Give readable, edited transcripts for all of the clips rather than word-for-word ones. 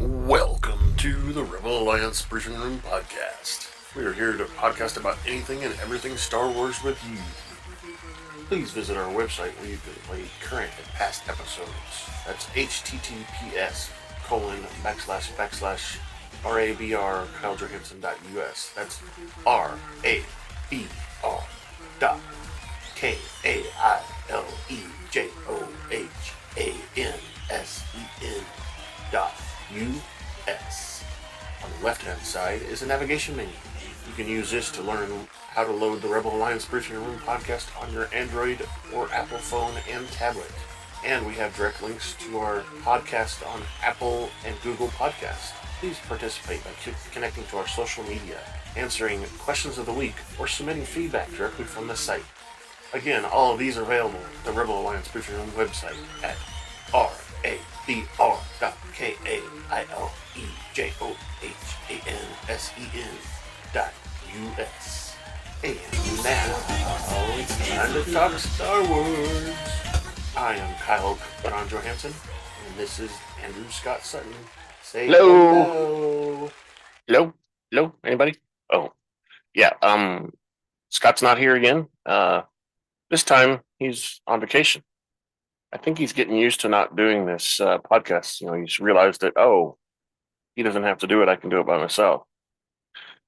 Welcome to the Rebel Alliance Briefing Room Podcast. We are here to podcast about anything and everything Star Wars with you. Please visit our website where you can play current and past episodes. That's https://RABR KyleJohansson.us. That's RABR.KyleJohansson.us. On the left-hand side is a navigation menu. You can use this to learn how to load the Rebel Alliance Briefing Room podcast on your Android or Apple phone and tablet. And we have direct links to our podcast on Apple and Google Podcasts. Please participate by connecting to our social media, answering questions of the week, or submitting feedback directly from the site. Again, all of these are available at the Rebel Alliance Briefing Room website at RABR.KyleJohansson.us. And now, it's time to talk Star Wars. I am Kyle Johansson, and this is Andrew Scott Sutton. Say hello. Hello? Anybody? Oh, yeah. Scott's not here again. This time he's on vacation. I think he's getting used to not doing this podcast. He's realized that, he doesn't have to do it. I can do it by myself.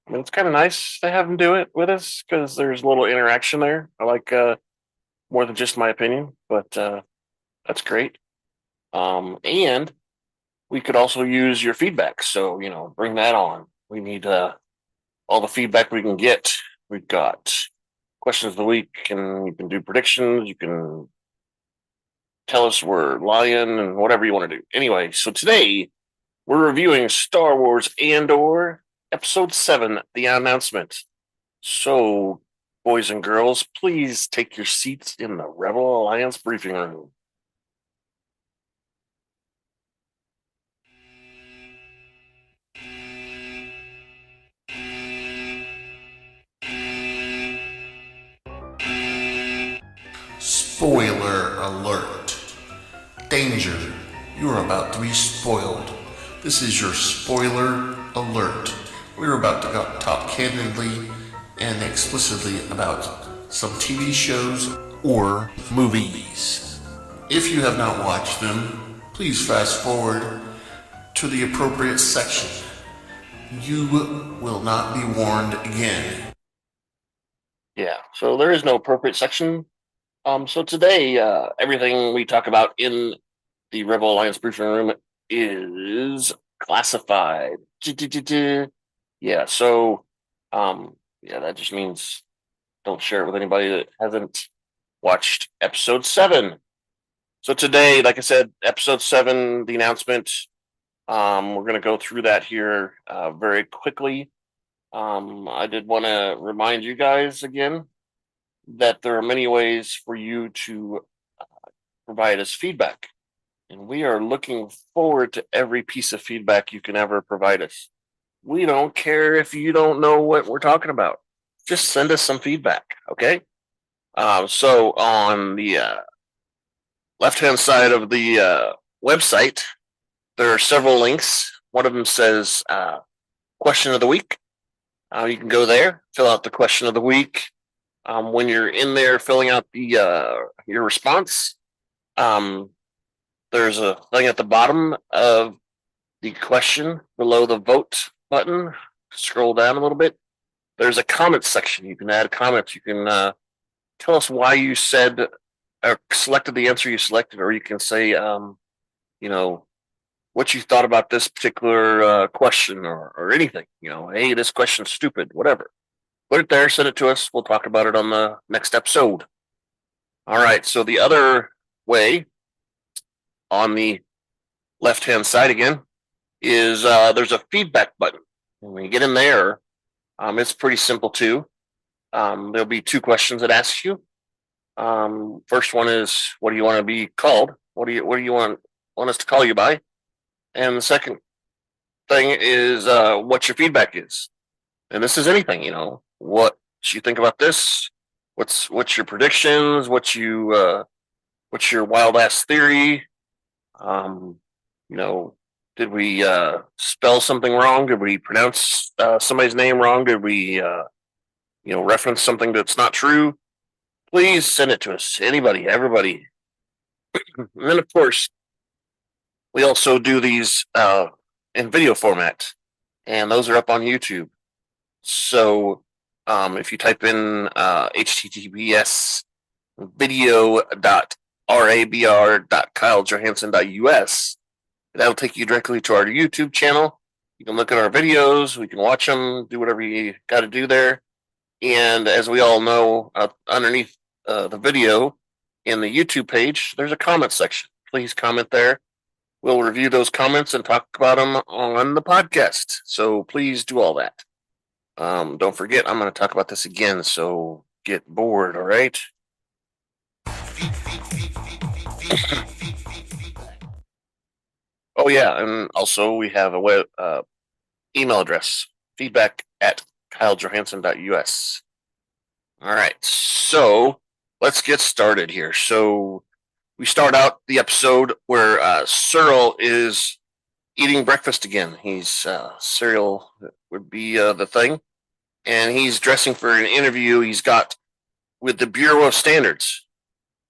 I mean, it's kind of nice to have him do it with us because there's a little interaction there. I like more than just my opinion, but that's great. And we could also use your feedback. So, bring that on. We need all the feedback we can get. We've got questions of the week, and you can do predictions. You can tell us we're lying and whatever you want to do. Anyway, so today we're reviewing Star Wars Andor, Episode 7, The Announcement. So, boys and girls, please take your seats in the Rebel Alliance briefing room. Spoiler alert. Danger. You are about to be spoiled. This is your spoiler alert. We're about to talk candidly and explicitly about some TV shows or movies. If you have not watched them, please fast forward to the appropriate section. You will not be warned again. Yeah, so there is no appropriate section. So today, everything we talk about in the Rebel Alliance briefing room is classified. Yeah, so, that just means don't share it with anybody that hasn't watched Episode 7. So today, like I said, Episode 7, the announcement, we're going to go through that here very quickly. I did want to remind you guys again that there are many ways for you to provide us feedback. And we are looking forward to every piece of feedback you can ever provide us. We don't care if you don't know what we're talking about. Just send us some feedback, okay? So on the left-hand side of the website, there are several links. One of them says question of the week. You can go there, fill out the question of the week. When you're in there filling out the your response, there's a thing at the bottom of the question below the vote button. Scroll down a little bit. There's a comment section. You can add comments. You can tell us why you said or selected the answer you selected, or you can say, what you thought about this particular question or anything. Hey, this question's stupid, whatever. Put it there, send it to us. We'll talk about it on the next episode. All right, so the other way on the left-hand side again is there's a feedback button. And when you get in there, it's pretty simple too. There'll be two questions that ask you. First one is, what do you want to be called? What do you want us to call you by? And the second thing is what your feedback is. And this is anything, what you think about this, what's your predictions, what's your wild ass theory, Did we spell something wrong? Did we pronounce somebody's name wrong? Did we reference something that's not true? Please send it to us. Anybody, everybody. And then, of course, we also do these in video format, and those are up on YouTube. So if you type in https video.rabr.kylejohansson.us, that'll take you directly to our YouTube channel. You can look at our videos, we can watch them, do whatever you got to do there. And as we all know, underneath the video in the YouTube page, there's a comment section. Please comment there. We'll review those comments and talk about them on the podcast. So please do all that. Don't forget, I'm going to talk about this again, so get bored, all right? Oh, yeah, and also we have a web email address, feedback@kylejohansson.us. All right, so let's get started here. So we start out the episode where Cyril is eating breakfast again. He's Cyril would be the thing, and he's dressing for an interview he's got with the Bureau of Standards.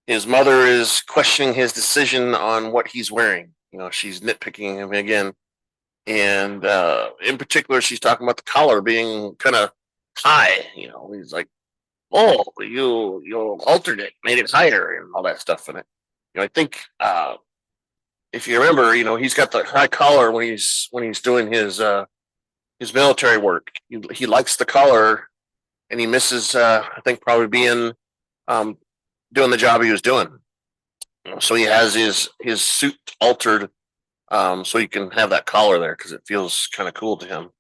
His mother is questioning his decision on what he's wearing. She's nitpicking him again, and in particular, she's talking about the collar being kind of high. He's like, "Oh, you altered it, made it higher, and all that stuff in it." I think if you remember, he's got the high collar when he's doing his military work. He likes the collar, and he misses, I think, probably being doing the job he was doing. So he has his suit altered so he can have that collar there because it feels kind of cool to him.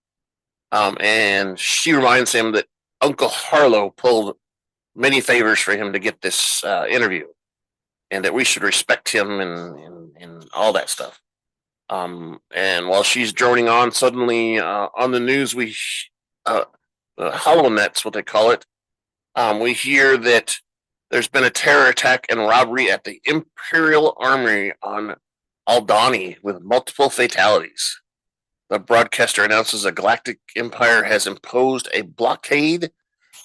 And she reminds him that Uncle Harlow pulled many favors for him to get this interview, and that we should respect him and all that stuff. And while she's droning on, suddenly on the news, the HoloNet's what they call it, we hear that there's been a terror attack and robbery at the Imperial Armory on Aldhani with multiple fatalities. The broadcaster announces the Galactic Empire has imposed a blockade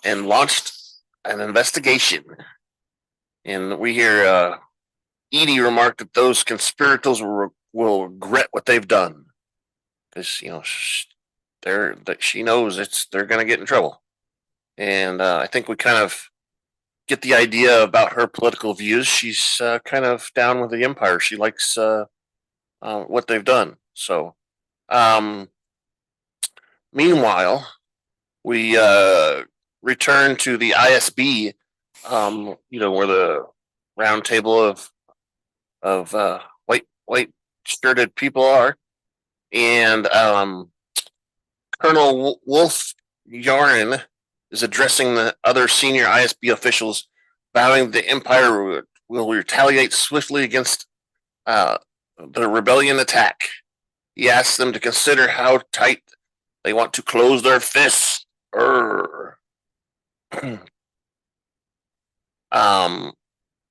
and launched an investigation. And we hear Edie remark that those conspirators will regret what they've done, because she knows they're going to get in trouble. And I think we kind of get the idea about her political views. She's kind of down with the Empire. She likes what they've done. So, meanwhile, we return to the ISB, where the round table of white shirted people are, and Colonel Wolf Yaren is addressing the other senior ISB officials, vowing the Empire will retaliate swiftly against the rebellion attack. He asks them to consider how tight they want to close their fists.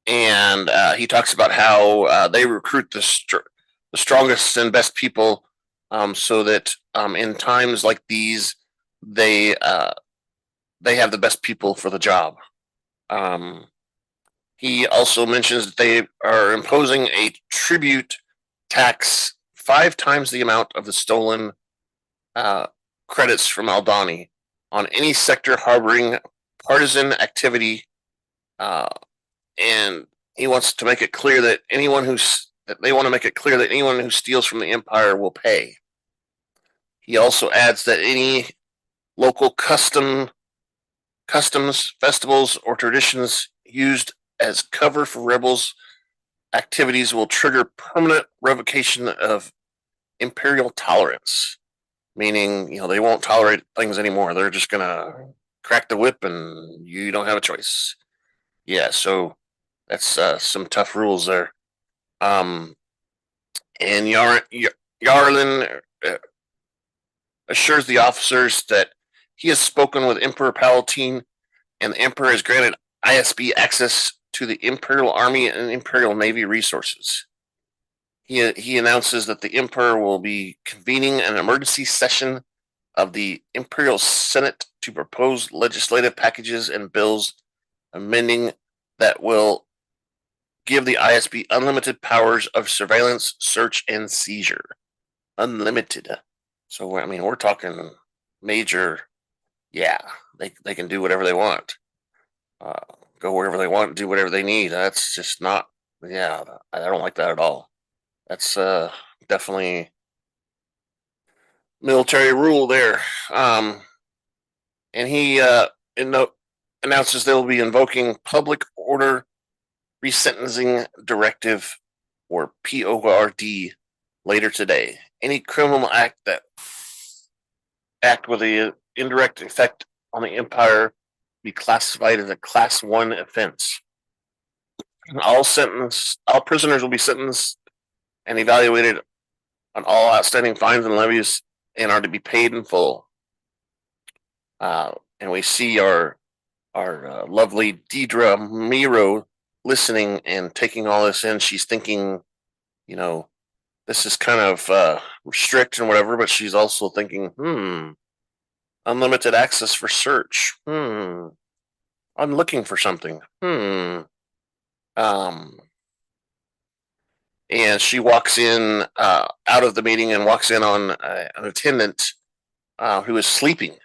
And he talks about how they recruit the strongest and best people, so that in times like these, they have the best people for the job. He also mentions that they are imposing a tribute tax 5 times the amount of the stolen credits from Aldhani on any sector harboring partisan activity, and he wants to make it clear that they want to make it clear that anyone who steals from the Empire will pay. He also adds that any local customs, festivals, or traditions used as cover for rebels' activities will trigger permanent revocation of Imperial tolerance, meaning they won't tolerate things anymore. They're just gonna crack the whip, and you don't have a choice. Yeah, so that's some tough rules there. And Yarlin assures the officers that he has spoken with Emperor Palpatine, and the Emperor has granted ISB access to the Imperial Army and Imperial Navy resources. he announces that the Emperor will be convening an emergency session of the Imperial Senate to propose legislative packages and bills amending that will give the ISB unlimited powers of surveillance, search, and seizure. Unlimited. So, I mean, we're talking major. Yeah, they can do whatever they want. Uh, Go wherever they want, do whatever they need. That's just not. Yeah, I don't like that at all. That's definitely military rule there. And he in no, announces they will be invoking public order resentencing directive or PORD later today. Any criminal act with an indirect effect on the Empire be classified as a Class 1 offense. All prisoners will be sentenced and evaluated on all outstanding fines and levies and are to be paid in full. And we see our lovely Deidre Miro listening and taking all this in. She's thinking, you know, this is kind of strict and whatever, but she's also thinking, unlimited access for search. I'm looking for something. And she walks in out of the meeting and walks in on an attendant who is sleeping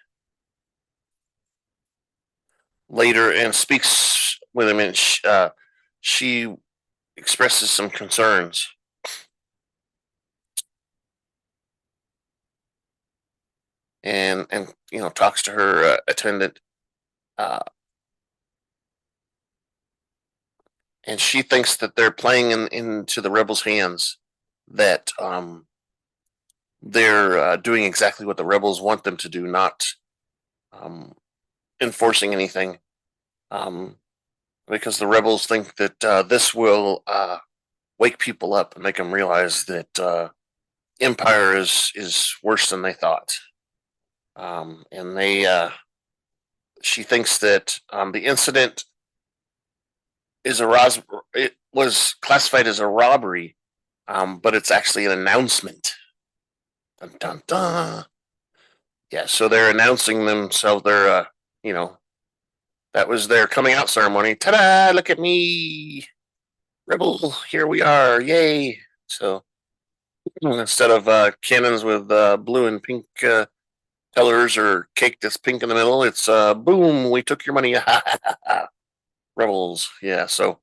later and speaks with him, and she expresses some concerns. And talks to her attendant, and she thinks that they're playing into the rebels' hands. That they're doing exactly what the rebels want them to do, not enforcing anything. Because the rebels think that this will wake people up and make them realize that Empire is worse than they thought. And she thinks that the incident it was classified as a robbery, but it's actually an announcement. Dun, dun, dun. Yeah, so they're announcing themselves. They're that was their coming out ceremony. Ta-da! Look at me, rebel. Here we are. Yay! So instead of cannons with blue and pink colors or cake that's pink in the middle, it's boom. We took your money. Rebels. Yeah. So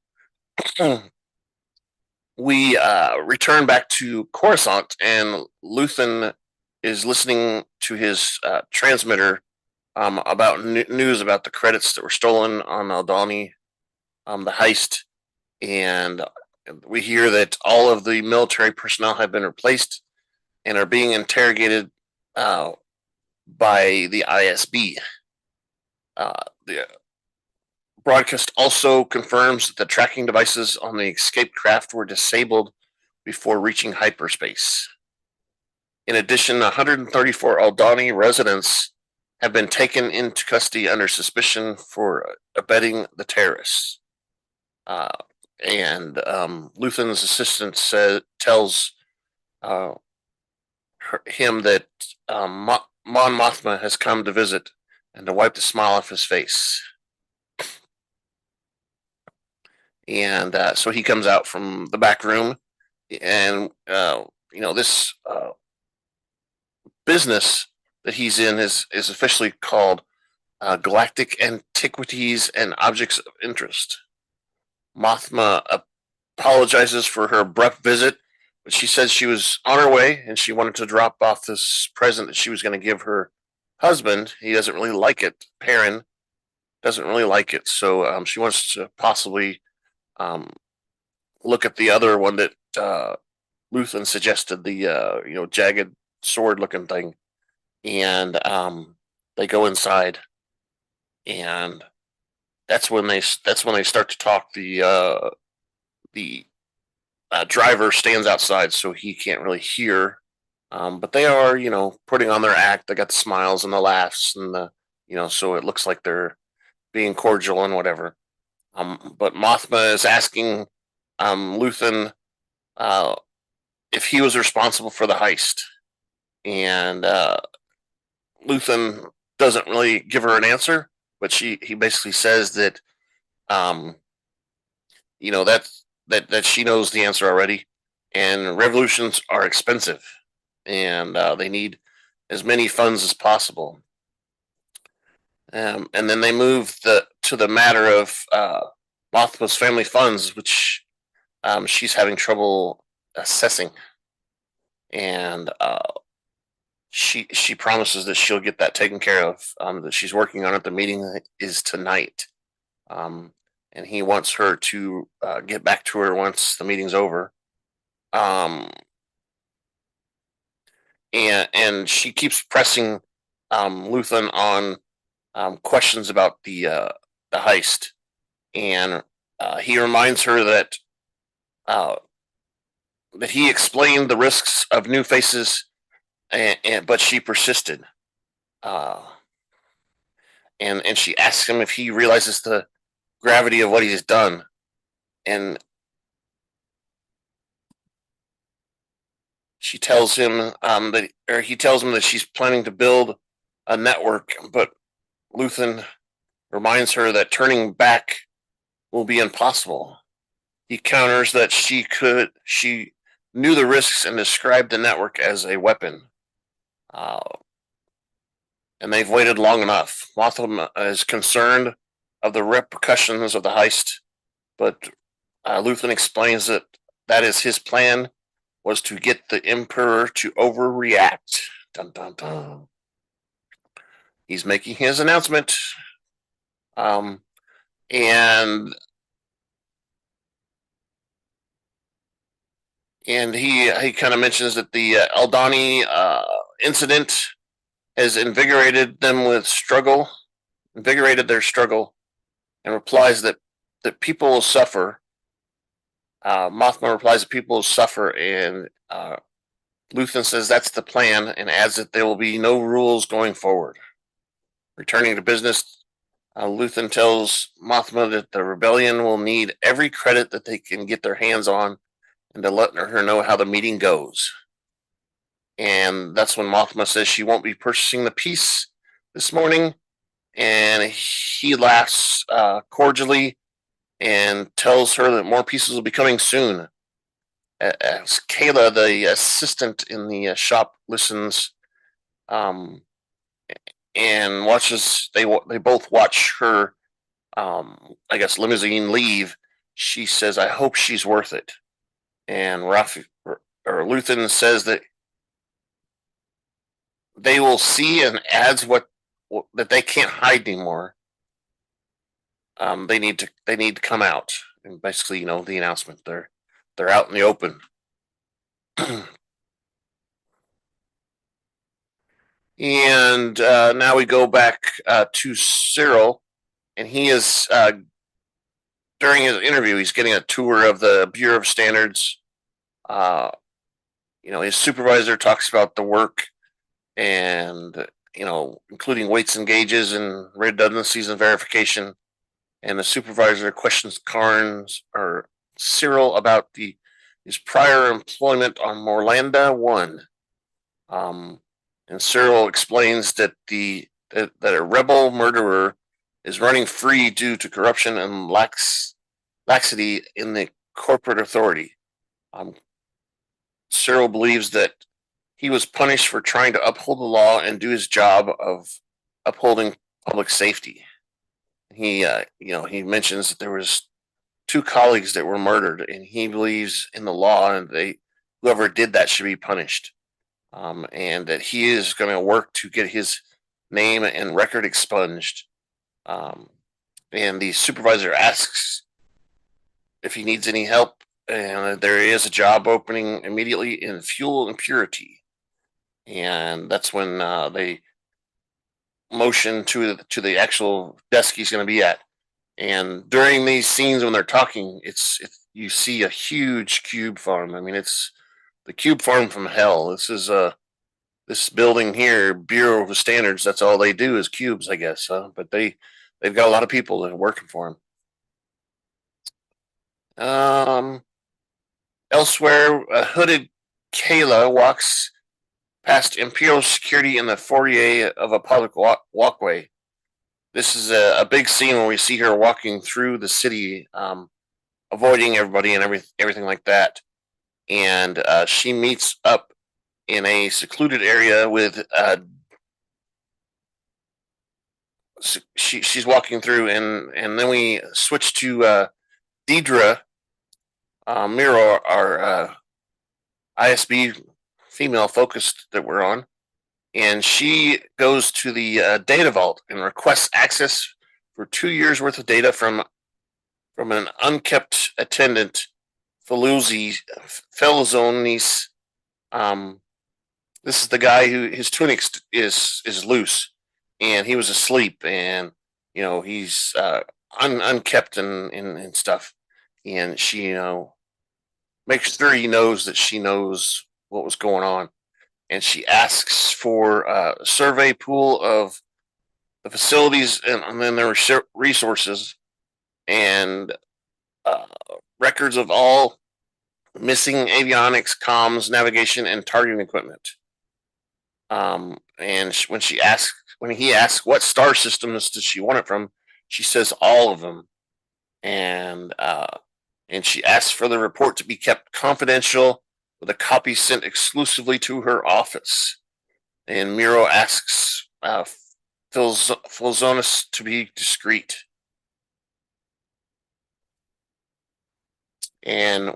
we return back to Coruscant, and Luthen is listening to his transmitter about news about the credits that were stolen on Aldhani, the heist, and we hear that all of the military personnel have been replaced and are being interrogated by the ISB. The broadcast also confirms that the tracking devices on the escaped craft were disabled before reaching hyperspace. In addition, 134 Aldhani residents have been taken into custody under suspicion for abetting the terrorists. And Luthen's assistant tells him that Mon Mothma has come to visit and to wipe the smile off his face. And so he comes out from the back room, and this business that he's in is officially called Galactic Antiquities and Objects of Interest. Mothma apologizes for her abrupt visit, but she says she was on her way and she wanted to drop off this present that she was going to give her husband. He doesn't really like it. Perrin doesn't really like it, so she wants to possibly look at the other one that Luthen suggested, the jagged sword-looking thing, and they go inside, and that's when they start to talk. The driver stands outside, so he can't really hear, but they are putting on their act. They got the smiles and the laughs and the so it looks like they're being cordial and whatever. But Mothma is asking Luthen if he was responsible for the heist. And Luthen doesn't really give her an answer, but he basically says that um, that she knows the answer already, and revolutions are expensive, and they need as many funds as possible. And then they move to the matter of Mothma's family funds, which she's having trouble assessing, and she promises that she'll get that taken care of. That she's working on it. The meeting is tonight, um, and he wants her to get back to her once the meeting's over. Um, and she keeps pressing Luthen on questions about the heist, and he reminds her uh, that he explained the risks of new faces, but she persisted. Uh, and she asks him if he realizes the gravity of what he's done, and she tells him he tells him that she's planning to build a network, but Luthen reminds her that turning back will be impossible. He counters that she knew the risks and described the network as a weapon. Uh, and they've waited long enough. Mothma is concerned of the repercussions of the heist, but Luthen explains that that is his plan, was to get the Emperor to overreact. Dun dun dun. He's making his announcement. Um, and he kind of mentions that the Aldani incident has invigorated their struggle, and replies that people will suffer. Mothma replies that people will suffer, and Luthen says that's the plan, and adds that there will be no rules going forward. Returning to business, Luthen tells Mothma that the rebellion will need every credit that they can get their hands on, and to let her know how the meeting goes. And that's when Mothma says she won't be purchasing the piece this morning, and he laughs cordially and tells her that more pieces will be coming soon. As Kayla, the assistant in the shop, listens um, and watches, they both watch her, I guess, limousine leave. She says, "I hope she's worth it." And Luthen says that they will see, and adds that they can't hide anymore. They need to come out, and basically, the announcement. They're out in the open. And now we go back to Cyril, and he is during his interview, he's getting a tour of the Bureau of Standards. Uh, his supervisor talks about the work, and including weights and gauges and redundancies and verification. And the supervisor questions Carnes or Cyril about his prior employment on Morlanda 1. And Cyril explains that that a rebel murderer is running free due to corruption and laxity in the corporate authority. Cyril believes that he was punished for trying to uphold the law and do his job of upholding public safety. He mentions that there was two colleagues that were murdered, and he believes in the law, and whoever did that should be punished. And that he is going to work to get his name and record expunged. And the supervisor asks if he needs any help, and there is a job opening immediately in fuel and purity. And that's when they motion to the actual desk he's going to be at. And during these scenes when they're talking, you see a huge cube farm. I mean, it's the cube farm from hell. This building here, Bureau of Standards. That's all they do is cubes, I guess. But they've got a lot of people that are working for them. Elsewhere, a hooded Kayla walks past Imperial security in the foyer of a public walkway. This is a big scene where we see her walking through the city, avoiding everybody and everything like that. And she meets up in a secluded area with she's walking through, and then we switch to Deidre Miro, our ISB female focused that we're on, and she goes to the data vault and requests access for 2 years worth of data from an unkept attendant, Felzonis. This is the guy who his tunic is loose, and he was asleep, and he's unkept and stuff, and she makes sure he knows that she knows what was going on, and she asks for a survey pool of the facilities and then their resources and uh, records of all missing avionics, comms, navigation, and targeting equipment. And when he asks what star systems does she want it from, she says all of them, and she asks for the report to be kept confidential, with a copy sent exclusively to her office. And Miro asks Filzonis to be discreet. And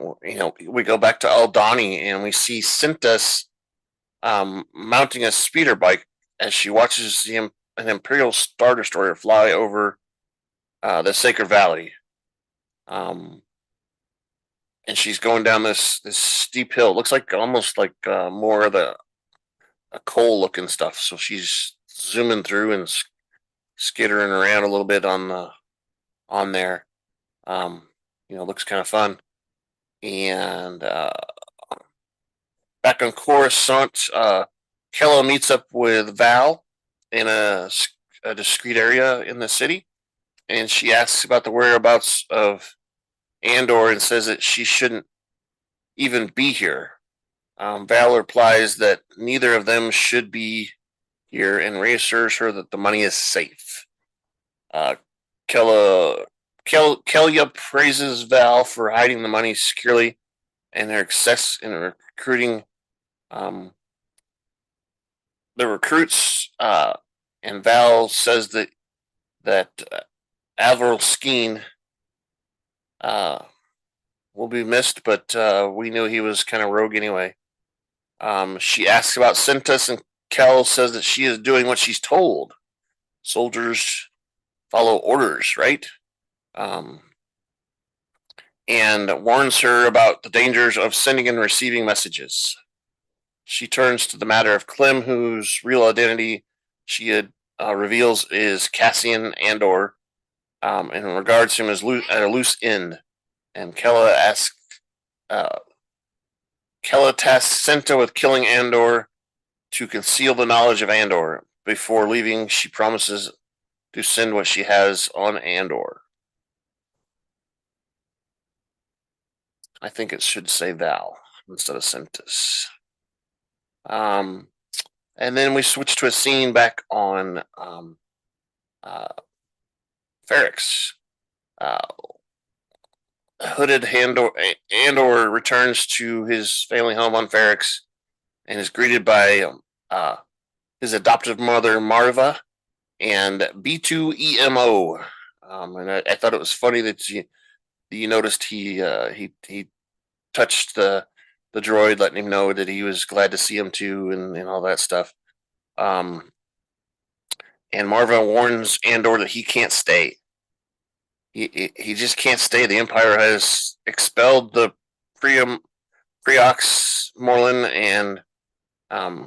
we go back to Aldani, and we see Cintas mounting a speeder bike as she watches an Imperial Star Destroyer fly over the Sacred Valley. And she's going down this steep hill. It looks like almost like more of the coal looking stuff. So she's zooming through and skittering around a little bit on there. Looks kind of fun. And back on Coruscant, Kella meets up with Val in a discreet area in the city, and she asks about the whereabouts of Andor and says that she shouldn't even be here. Val replies that neither of them should be here and reassures her that the money is safe. Kella praises Val for hiding the money securely and their success in recruiting the recruits. And Val says that Avril Skeen will be missed, but we knew he was kind of rogue anyway. She asks about Cintas, and Kel says that she is doing what she's told. Soldiers follow orders, right? And warns her about the dangers of sending and receiving messages. She turns to the matter of Clem, whose real identity she had reveals is Cassian Andor, and regards him as at a loose end. And Kella tasks Senta with killing Andor to conceal the knowledge of Andor. Before leaving, she promises to send what she has on Andor. I think it should say Val instead of Sentis. And then we switch to a scene back on Ferrix. Hooded Andor returns to his family home on Ferrix and is greeted by his adoptive mother, Marva, and B2EMO. And I thought it was funny that you noticed he touched the droid, letting him know that he was glad to see him too, and all that stuff. And Marva warns Andor that he can't stay. He just can't stay. The Empire has expelled the Preox Morlin and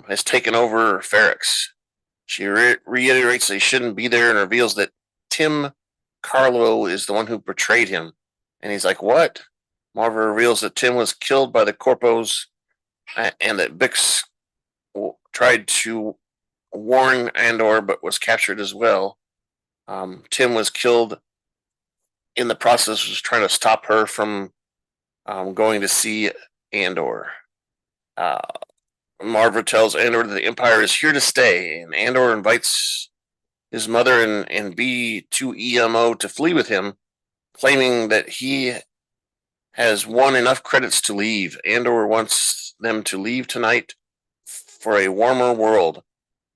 has taken over Ferrix. She reiterates that he shouldn't be there and reveals that Tim Carlo is the one who betrayed him. And he's like, what? Marva reveals that Tim was killed by the Corpos and that Bix tried to warn Andor but was captured as well. Tim was killed in the process, was trying to stop her from going to see Andor. Uh, Marva tells Andor that the Empire is here to stay, and Andor invites his mother and B2EMO to flee with him, claiming that he has won enough credits to leave. Andor wants them to leave tonight for a warmer world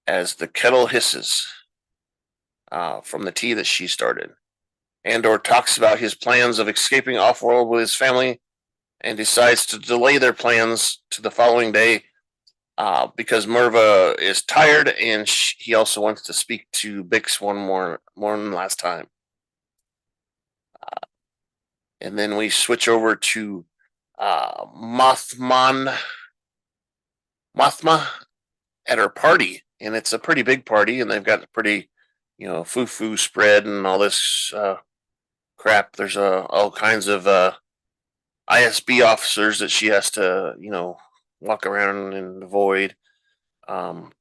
as the kettle hisses from the tea that she started. Andor talks about his plans of escaping off-world with his family and decides to delay their plans to the following day because Merva is tired and he also wants to speak to Bix more than last time. And then we switch over to Mothma at her party, and it's a pretty big party, and they've got a pretty, foo-foo spread and all this crap. There's all kinds of ISB officers that she has to, walk around and avoid. And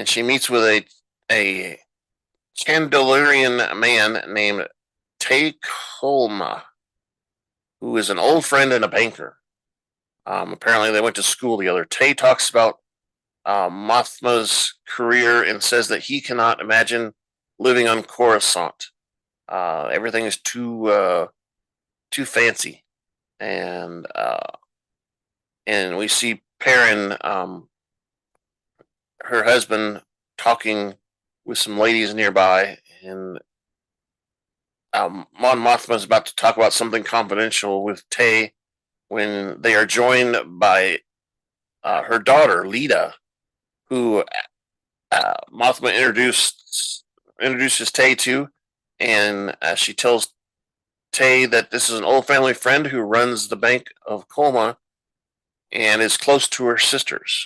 she meets with a Chandalorian man named Tay Kolma, who is an old friend and a banker. Apparently, they went to school together. Tay talks about Mothma's career and says that he cannot imagine living on Coruscant. Everything is too fancy, and we see Perrin, her husband, talking with some ladies nearby, and Mon Mothma is about to talk about something confidential with Tay when they are joined by her daughter Lita, who Mothma introduces Tay to, and she tells Tay that this is an old family friend who runs the Bank of Colma and is close to her sisters.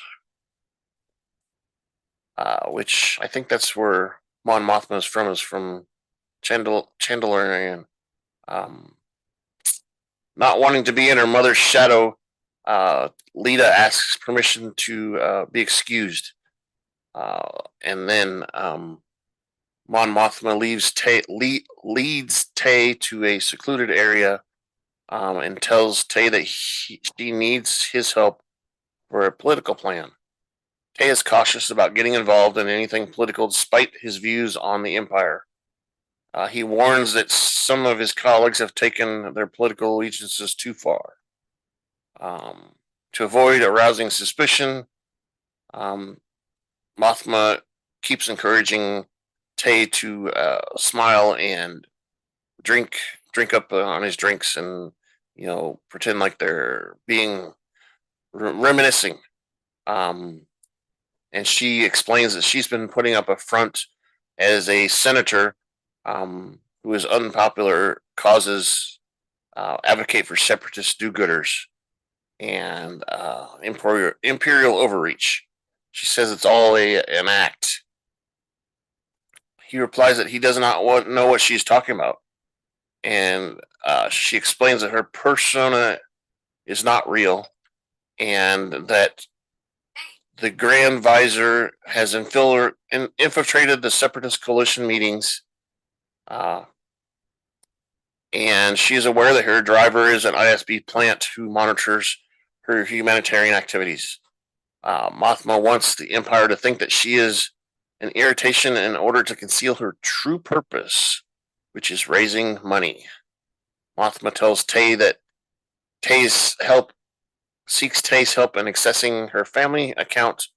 Which I think that's where Mon Mothma is from Chandalorian. Not wanting to be in her mother's shadow, Lita asks permission to be excused. And then Mon Mothma leads Tay to a secluded area and tells Tay that she needs his help for a political plan. Tay is cautious about getting involved in anything political despite his views on the Empire. He warns that some of his colleagues have taken their political allegiances too far. To avoid arousing suspicion, Mothma keeps encouraging Tay to smile and drink up on his drinks and pretend like they're being reminiscing. And she explains that she's been putting up a front as a senator who is unpopular causes, advocate for separatist do-gooders and imperial overreach. She says it's all an act. He replies that he does not know what she's talking about. And she explains that her persona is not real and that the Grand Visor has infiltrated the Separatist Coalition meetings, and she is aware that her driver is an ISB plant who monitors her humanitarian activities. Mothma wants the Empire to think that she is an irritation in order to conceal her true purpose, which is raising money. Mothma tells Tay that seeks Tay's help in accessing her family account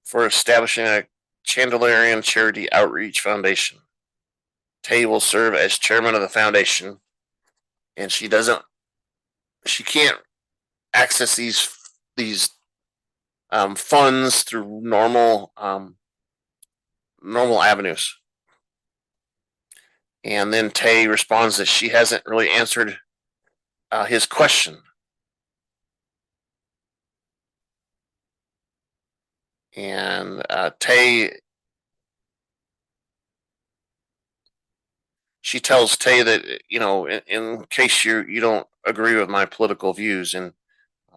for establishing a Chandalorian Charity Outreach Foundation. Tay will serve as chairman of the foundation, and she can't access these funds through normal avenues. And then Tay responds that she hasn't really answered his question. And she tells Tay that in case you don't agree with my political views, and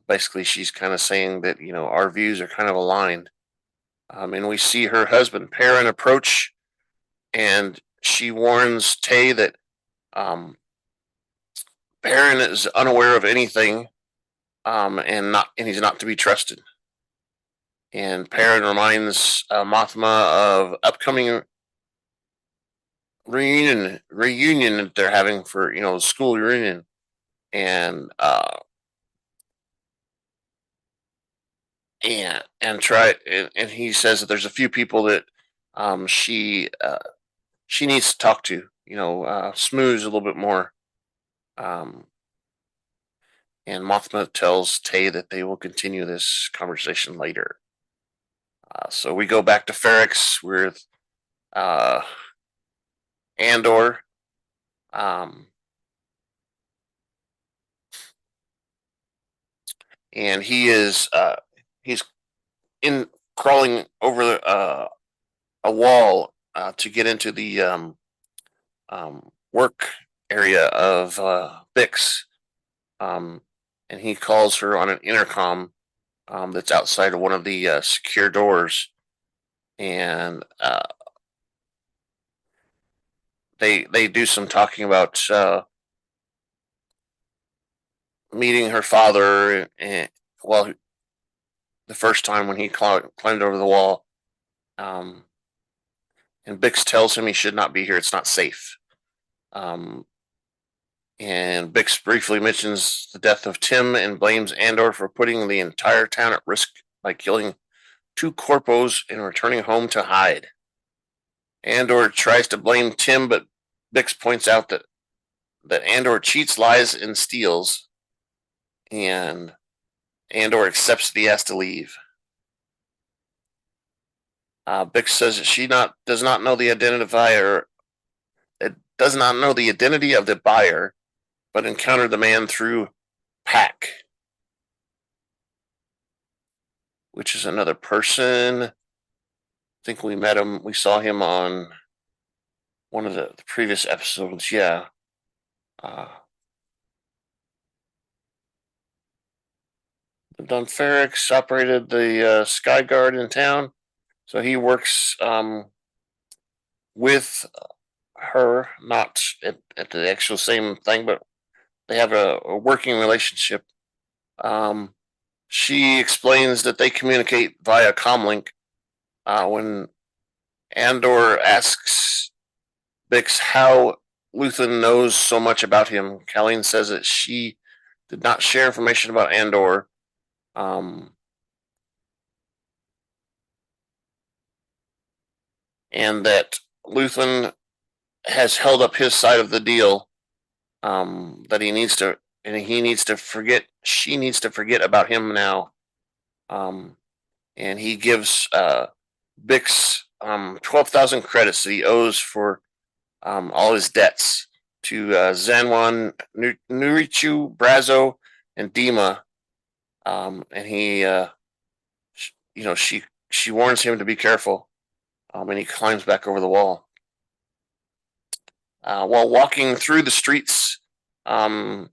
basically she's kind of saying that our views are kind of aligned. And we see her husband Perrin approach, and she warns Tay that Perrin is unaware of anything and he's not to be trusted. And Perrin reminds Mothma of upcoming reunion that they're having for school reunion, and and he says that there's a few people that she needs to talk to, smooth a little bit more. Um, and Mothma tells Tay that they will continue this conversation later. So we go back to Ferrix with uh, Andor. Um, and he's in crawling over a wall to get into the work area of Bix. Um, and he calls her on an intercom that's outside of one of the secure doors, and they do some talking about meeting her father, and well, the first time when he climbed over the wall, um, and Bix tells him he should not be here; it's not safe. Um, and Bix briefly mentions the death of Tim and blames Andor for putting the entire town at risk by killing two corpos and returning home to hide. Andor tries to blame Tim, but Bix points out that Andor cheats, lies, and steals, and Andor accepts that he has to leave. Bix says that she does not know the identifier. It does not know the identity of the buyer, but encountered the man through Pack, which is another person. I think we met him. We saw him on one of the previous episodes. Yeah. Don Ferrix operated the Sky Guard in town, so he works with her, not at the actual same thing, but they have a working relationship. Um, she explains that they communicate via comlink. When Andor asks Bix how Luthen knows so much about him, Colleen says that she did not share information about Andor. And that Luthen has held up his side of the deal, that he needs to forget, she needs to forget about him now. And he gives Bix 12,000 credits that he owes for all his debts to Zanwan, Nurichu, Brazo, and Dima. And he, she warns him to be careful, and he climbs back over the wall. While walking through the streets, Andor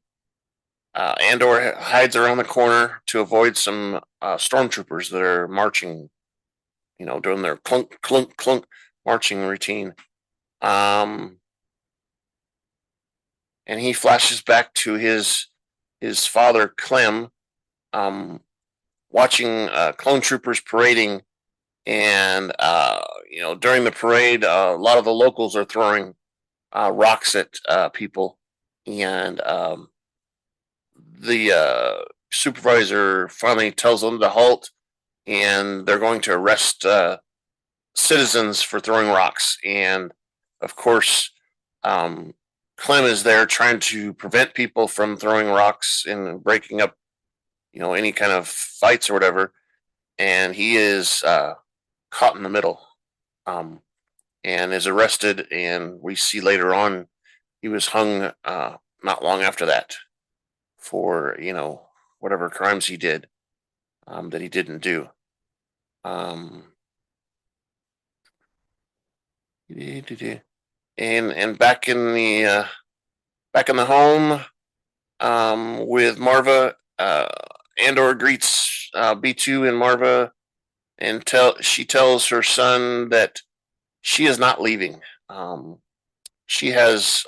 hides around the corner to avoid some stormtroopers that are marching, doing their clunk, clunk, clunk marching routine. And he flashes back to his father, Clem, watching clone troopers parading. And, during the parade, a lot of the locals are throwing rocks at people. And the supervisor finally tells them to halt, and they're going to arrest citizens for throwing rocks. And of course, Clem is there trying to prevent people from throwing rocks and breaking up, any kind of fights or whatever. And he is caught in the middle, and is arrested. And we see later on he was hung not long after that for whatever crimes he did that he didn't do. And back in the home with Marva, Andor greets B2 and Marva, and she tells her son that she is not leaving. She has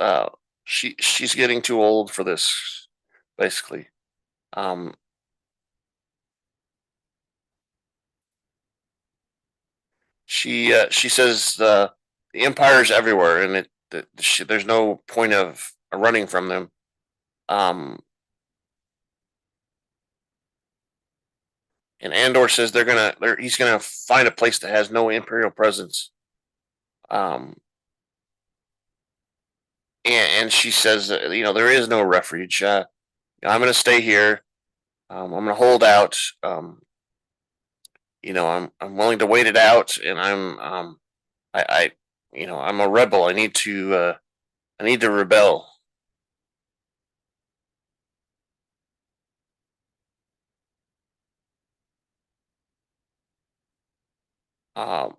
she's getting too old for this, basically. she says the Empire is everywhere, and there's no point of running from them. Um, and Andor says he's gonna find a place that has no Imperial presence. Um, and she says that, there is no refuge. I'm gonna stay here. I'm gonna hold out. I'm willing to wait it out, and I I'm a rebel. I need to rebel. Um,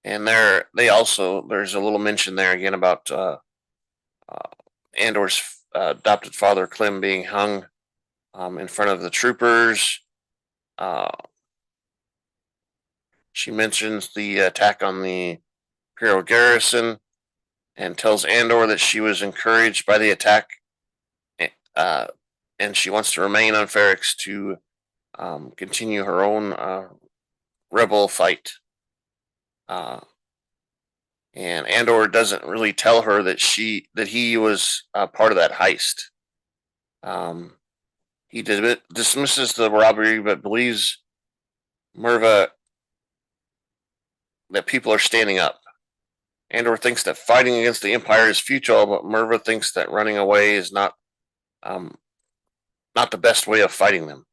and there's a little mention there again about uh, Andor's adopted father Clem being hung in front of the troopers. Uh, she mentions the attack on the Imperial garrison and tells Andor that she was encouraged by the attack, uh, and she wants to remain on Ferrix to continue her own rebel fight. Uh, and Andor doesn't really tell her that he was part of that heist. Um, he dismisses the robbery, but believes Merva that people are standing up. Andor thinks that fighting against the Empire is futile, but Merva thinks that running away is um, not the best way of fighting them.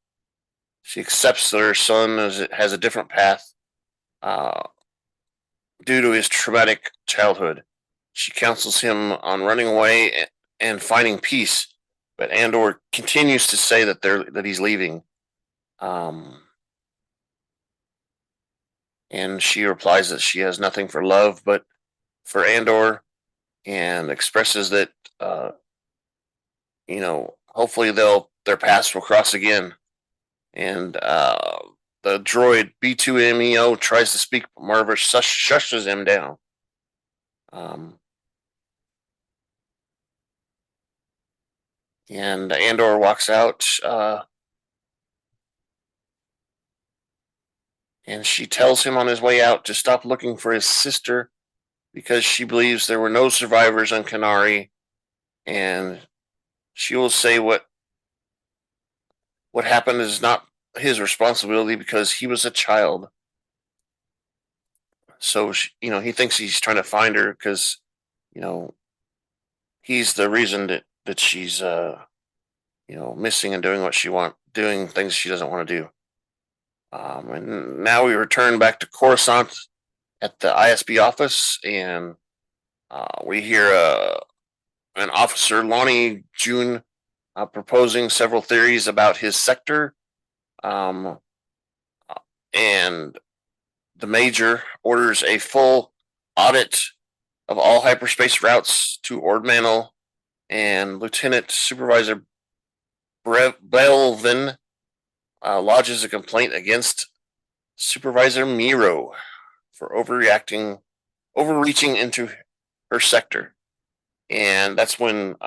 She accepts that her son has a different path uh, due to his traumatic childhood. She counsels him on running away and finding peace, but Andor continues to say that he's leaving. Um, and she replies that she has nothing for love but for Andor, and expresses that hopefully their paths will cross again. And the droid B2MEO tries to speak, but Marva shushes him down. Um, and Andor walks out, and she tells him on his way out to stop looking for his sister because she believes there were no survivors on Kenari, and she will say what happened is not his responsibility because he was a child. So he thinks he's trying to find her because you know he's the reason that she's missing and doing things she doesn't want to do. And now we return back to Coruscant at the ISB office, and we hear an officer, Lonnie June, proposing several theories about his sector. Um, and the Major orders a full audit of all hyperspace routes to Ordmanel, and Lieutenant Supervisor Belvin lodges a complaint against Supervisor Miro for overreaching into her sector. And that's when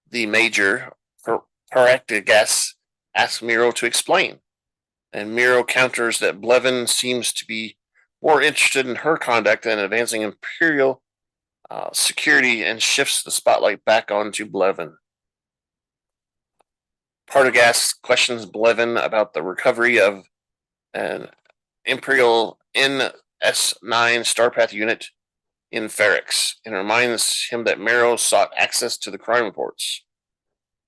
the Major, Paractagas, asks Miro to explain. And Miro counters that Blevin seems to be more interested in her conduct than advancing Imperial security, and shifts the spotlight back onto Blevin. Partagas questions Blevin about the recovery of an Imperial NS9 Starpath unit in Ferrix, and reminds him that Miro sought access to the crime reports.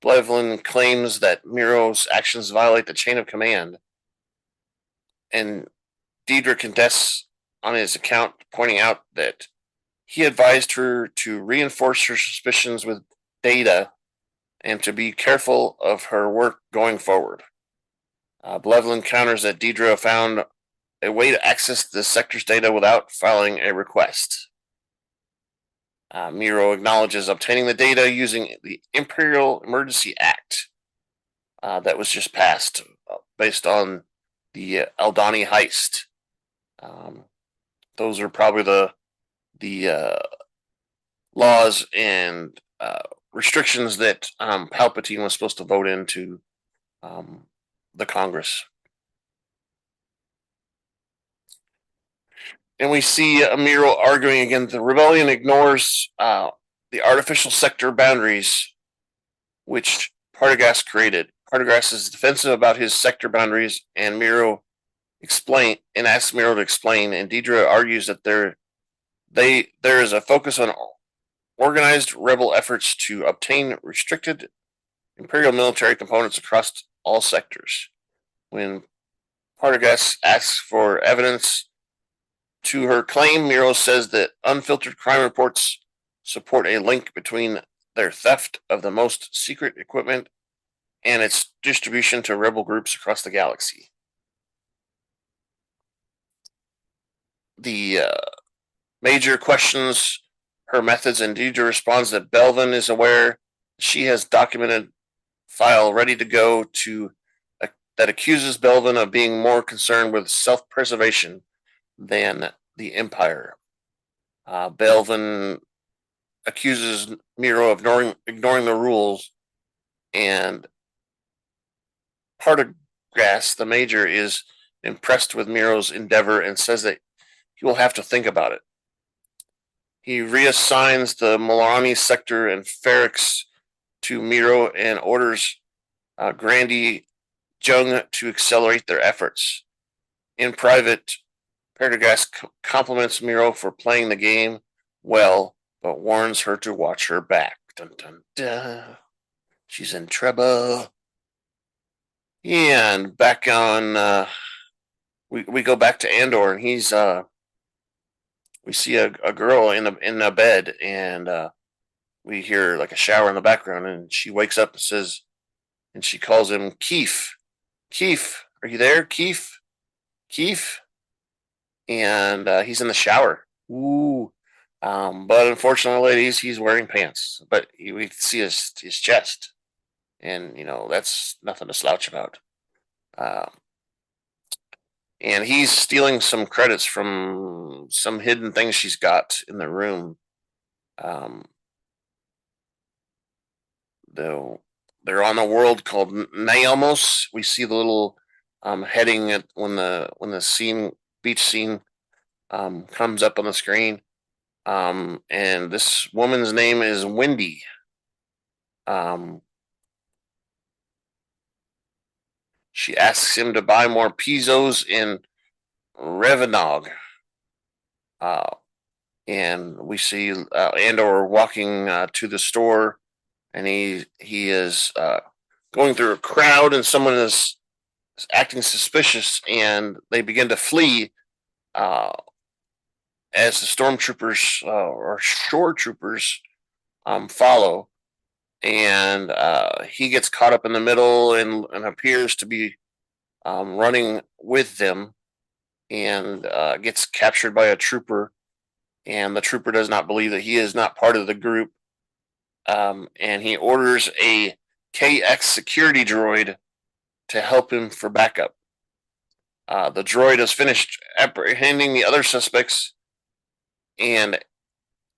Blevin claims that Miro's actions violate the chain of command, and Deidre contests on his account, pointing out that he advised her to reinforce her suspicions with data and to be careful of her work going forward. Blevin counters that Deidre found a way to access the sector's data without filing a request. Miro acknowledges obtaining the data using the Imperial Emergency Act that was just passed based on the Aldani heist. Those are probably the laws and restrictions that Palpatine was supposed to vote into the Congress. And we see Miro arguing again. The rebellion ignores the artificial sector boundaries which Partagaz created. Partagaz is defensive about his sector boundaries, and Miro asks Miro to explain. And Deidre argues that there is a focus on organized rebel efforts to obtain restricted Imperial military components across all sectors. When Partagaz asks for evidence to her claim, Miro says that unfiltered crime reports support a link between their theft of the most secret equipment and its distribution to rebel groups across the galaxy. The Major questions her methods, and Deidre responds that Belvin is aware she has documented file ready to go that accuses Belvin of being more concerned with self-preservation than the Empire. Belvin accuses Miro of ignoring the rules, and Partagaz, the Major, is impressed with Miro's endeavor and says that he will have to think about it. He reassigns the Milani sector and Ferrix to Miro and orders Grandy Jung to accelerate their efforts. In private, Partagaz compliments Miro for playing the game well, but warns her to watch her back. Dun, dun, dun. She's in trouble. And back on, we go back to Andor, and he's we see a girl in a bed, and we hear like a shower in the background, and she wakes up and says, and she calls him Keef. Keef, are you there, Keef? Keef? And he's in the shower. Ooh. But unfortunately, ladies, he's wearing pants. But we can see his chest. And, that's nothing to slouch about. And he's stealing some credits from some hidden things she's got in the room. Though they're on a world called Naomos. We see the little heading at when the beach scene comes up on the screen. And this woman's name is Wendy. She asks him to buy more pizzos in Revenog. And we see Andor walking to the store, and he is going through a crowd, and someone is acting suspicious, and they begin to flee as the stormtroopers or shore troopers follow. And he gets caught up in the middle and appears to be running with them, and gets captured by a trooper. And the trooper does not believe that he is not part of the group. And he orders a KX security droid to help him for backup. The droid has finished apprehending the other suspects, and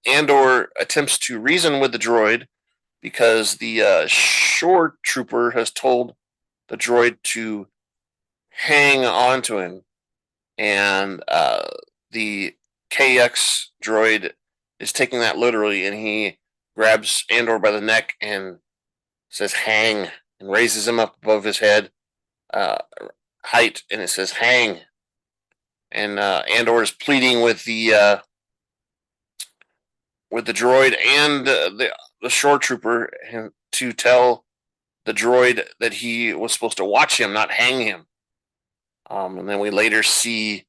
Andor attempts to reason with the droid because the shore trooper has told the droid to hang on to him. And the KX droid is taking that literally, and he grabs Andor by the neck and says hang, and raises him up above his head height, and it says hang. And Andor is pleading with the droid and the shore trooper to tell the droid that he was supposed to watch him, not hang him. And then we later see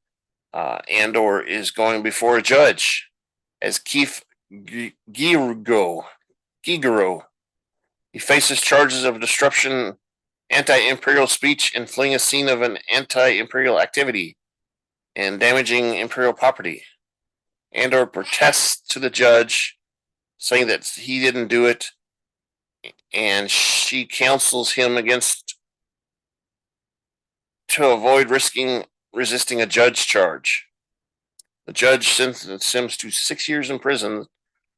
Andor is going before a judge as Keith Gigero. He faces charges of disruption, anti-imperial speech, and fleeing a scene of an anti-imperial activity and damaging imperial property. Andor protests to the judge, saying that he didn't do it, and she counsels him to avoid resisting a judge charge. The judge sentenced him to 6 years in prison,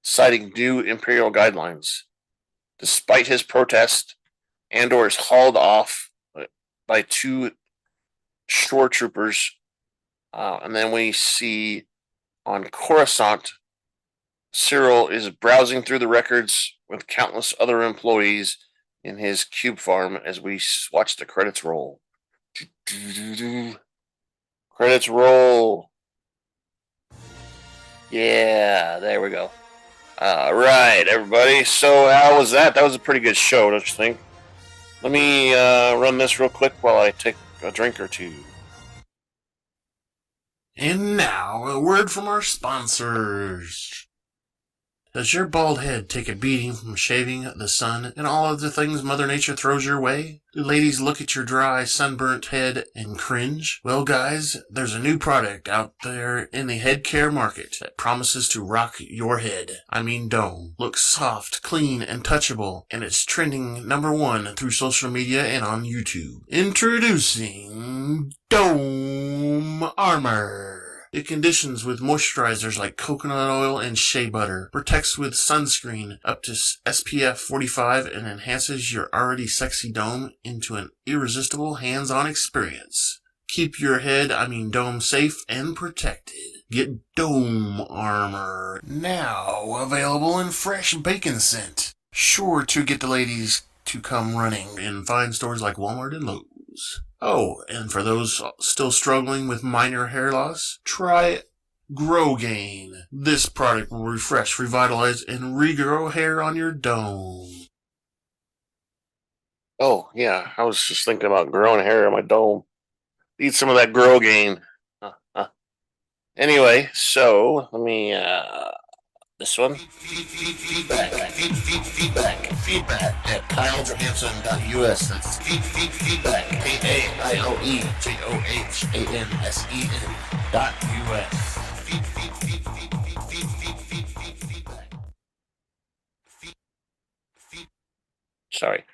citing new imperial guidelines. Despite his protest, Andor is hauled off by 2 shore troopers, and then we see On Coruscant, Cyril is browsing through the records with countless other employees in his cube farm as we watch the credits roll. Credits roll. Yeah, there we go. All right, everybody. So how was that? That was a pretty good show, don't you think? Let me run this real quick while I take a drink or two. And now, a word from our sponsors. Does your bald head take a beating from shaving, the sun, and all of the things Mother Nature throws your way? Do ladies look at your dry, sunburnt head and cringe? Well, guys, there's a new product out there in the head care market that promises to rock your head. I mean dome. Looks soft, clean, and touchable, and it's trending #1 through social media and on YouTube. Introducing Dome Armor. It conditions with moisturizers like coconut oil and shea butter, protects with sunscreen up to SPF 45, and enhances your already sexy dome into an irresistible hands-on experience. Keep your dome safe and protected. Get Dome Armor, now available in fresh bacon scent. Sure to get the ladies to come running in fine stores like Walmart and Lowe's. Oh, and for those still struggling with minor hair loss, try Grow Gain. This product will refresh, revitalize, and regrow hair on your dome. Oh, yeah, I was just thinking about growing hair on my dome. Need some of that Grow Gain. Anyway, so let me this one. Feedback at KyleJohansson.us. That's feedback, KyleJohansen.us. Sorry.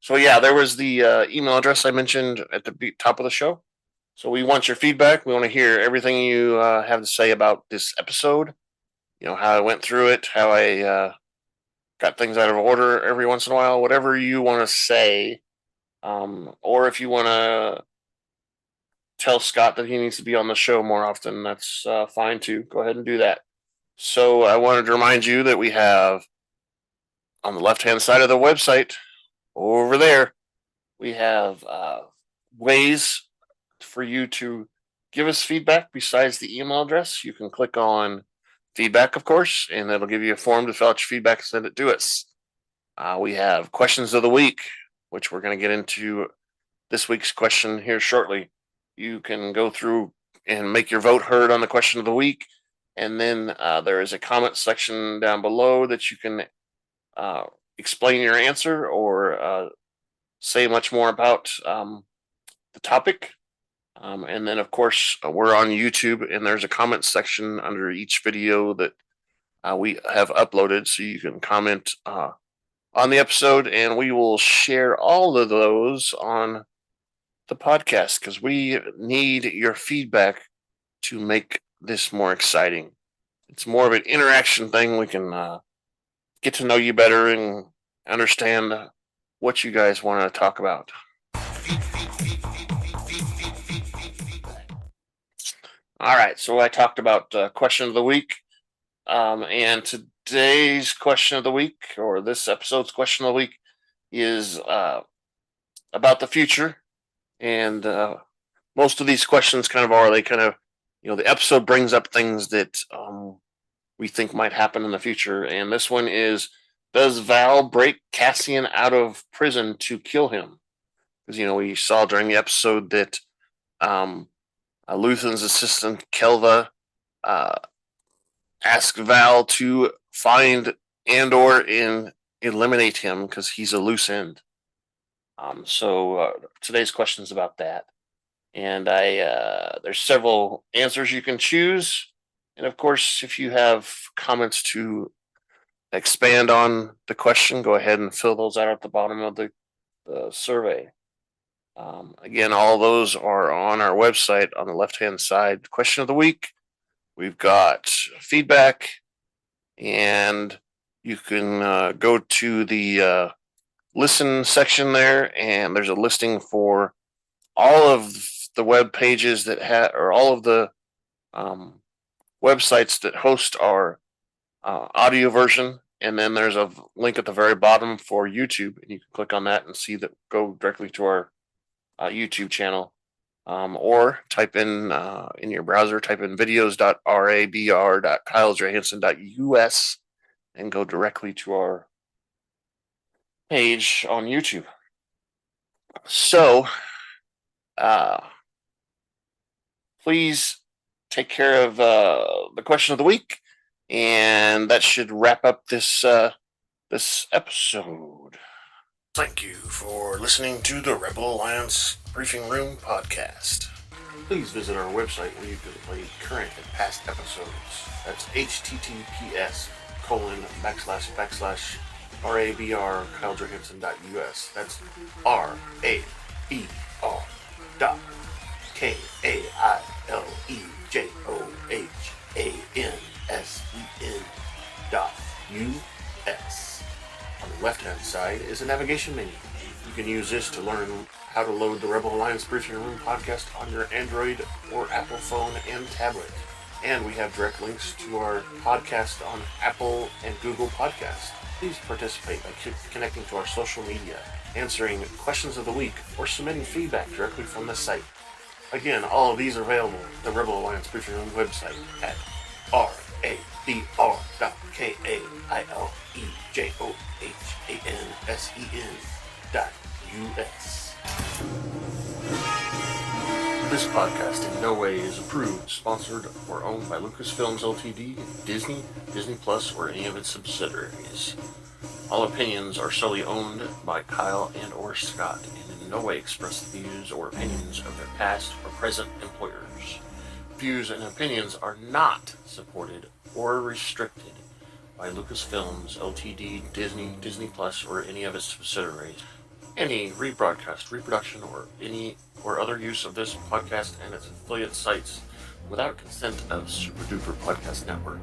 So yeah, there was the email address I mentioned at the top of the show. So we want your feedback. We want to hear everything you have to say about this episode. You know, how I went through it, how I got things out of order every once in a while, whatever you want to say. Or if you want to tell Scott that he needs to be on the show more often, that's fine too. Go ahead and do that. So I wanted to remind you that we have on the left-hand side of the website, over there, we have ways for you to give us feedback besides the email address. You can click on feedback, of course, and it'll give you a form to fill out your feedback and send it to us. We have questions of the week, which we're going to get into this week's question here shortly. You can go through and make your vote heard on the question of the week. And then there is a comment section down below that you can explain your answer or say much more about the topic. And then, of course, we're on YouTube, and there's a comment section under each video that we have uploaded, so you can comment on the episode, and we will share all of those on the podcast because we need your feedback to make this more exciting. It's more of an interaction thing. We can get to know you better and understand what you guys want to talk about. All right, so I talked about question of the week, and today's question of the week, or this episode's question of the week, is about the future. And most of these questions kind of are, they kind of, the episode brings up things that we think might happen in the future. And this one is, does Val break Cassian out of prison to kill him? Because, we saw during the episode that Luthen's assistant, Kelva, asked Val to find Andor and eliminate him because he's a loose end. So today's question is about that. And there's several answers you can choose. And of course, if you have comments to expand on the question, go ahead and fill those out at the bottom of the survey. Again, all those are on our website on the left-hand side. Question of the week. We've got feedback, and you can go to the listen section there, and there's a listing for all of the web pages that have, or all of the websites that host our audio version, and then there's a link at the very bottom for YouTube, and you can click on that and see that go directly to our YouTube channel. Or type in your browser, type in videos.rabr.kylesjohansson.us and go directly to our page on YouTube. So, please take care of the question of the week, and that should wrap up this episode. Thank you for listening to the Rebel Alliance Briefing Room podcast. Please visit our website where you can play current and past episodes. That's https://RABR KyleJohansson.us. That's RABR.KyleJohansson.us. On the left-hand side is a navigation menu. You can use this to learn how to load the Rebel Alliance Briefing Room podcast on your Android or Apple phone and tablet. And we have direct links to our podcast on Apple and Google Podcasts. Please participate by connecting to our social media, answering questions of the week, or submitting feedback directly from the site. Again, all of these are available at the Rebel Alliance Briefing Room website at rabr.KyleJohansson.us. This podcast in no way is approved, sponsored, or owned by Lucasfilms Ltd., Disney, Disney Plus, or any of its subsidiaries. All opinions are solely owned by Kyle and or Scott, and in no way express the views or opinions of their past or present employers. Views and opinions are not supported or restricted by Lucasfilms Ltd., Disney, Disney Plus, or any of its subsidiaries. Any rebroadcast, reproduction, or other use of this podcast and its affiliate sites without consent of Super Duper Podcast Network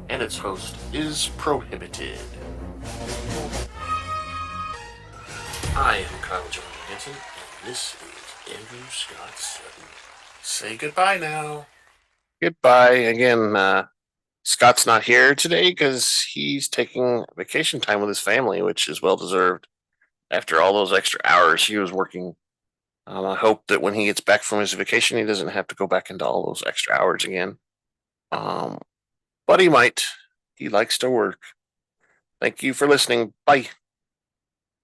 and its host is prohibited. I am Kyle Johansson, and this is Andrew Scott Sutton. Say goodbye now. Goodbye. Again, Scott's not here today because he's taking vacation time with his family, which is well deserved after all those extra hours he was working. I hope that when he gets back from his vacation, he doesn't have to go back into all those extra hours again. But he might. He likes to work. Thank you for listening. Bye.